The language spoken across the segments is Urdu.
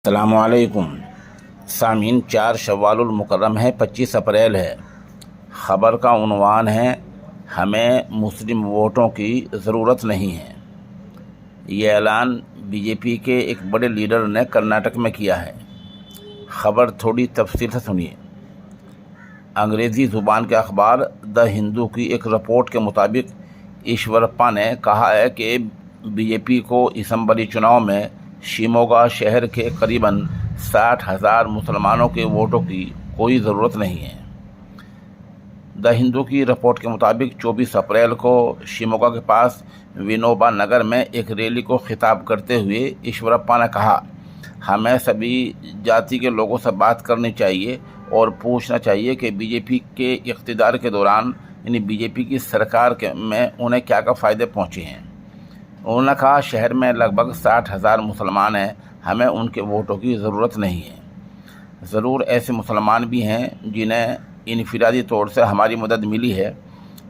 السلام علیکم سامعین، 4 شوال المکرم ہے، 25 اپریل ہے۔ خبر کا عنوان ہے ہمیں مسلم ووٹوں کی ضرورت نہیں ہے۔ یہ اعلان بی جے پی کے ایک بڑے لیڈر نے کرناٹک میں کیا ہے۔ خبر تھوڑی تفصیل سے سنیے۔ انگریزی زبان کے اخبار دی ہندو کی ایک رپورٹ کے مطابق ایشورپا نے کہا ہے کہ بی جے پی کو اسمبلی چناؤ میں شیموگا شہر کے قریباً 60,000 مسلمانوں کے ووٹوں کی کوئی ضرورت نہیں ہے۔ دی ہندو کی رپورٹ کے مطابق 24 اپریل کو شیموگا کے پاس ونوبا نگر میں ایک ریلی کو خطاب کرتے ہوئے ایشورپا نے کہا، ہمیں سبھی جاتی کے لوگوں سے بات کرنی چاہیے اور پوچھنا چاہیے کہ بی جے پی کے اقتدار کے دوران یعنی بی جے پی کی سرکار میں انہیں کیا فائدے پہنچے ہیں۔ انہوں نے کہا، شہر میں لگ بھگ 60,000 مسلمان ہیں، ہمیں ان کے ووٹوں کی ضرورت نہیں ہے۔ ضرور ایسے مسلمان بھی ہیں جنہیں انفرادی طور سے ہماری مدد ملی ہے،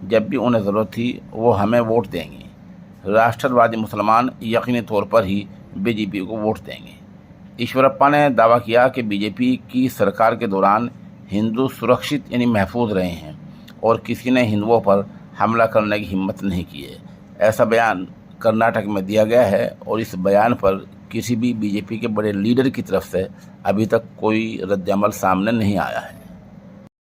جب بھی انہیں ضرورت تھی وہ ہمیں ووٹ دیں گے۔ راشٹر وادی مسلمان یقینی طور پر ہی بی جے پی کو ووٹ دیں گے۔ ایشورپا نے دعویٰ کیا کہ بی جے پی کی سرکار کے دوران ہندو سرکشت یعنی محفوظ رہے ہیں اور کسی نے ہندوؤں پر حملہ کرنے کی ہمت نہیں کی ہے۔ ایسا بیان کرناٹک میں دیا گیا ہے اور اس بیان پر کسی بھی بی جے پی کے بڑے لیڈر کی طرف سے ابھی تک کوئی رد عمل سامنے نہیں آیا ہے۔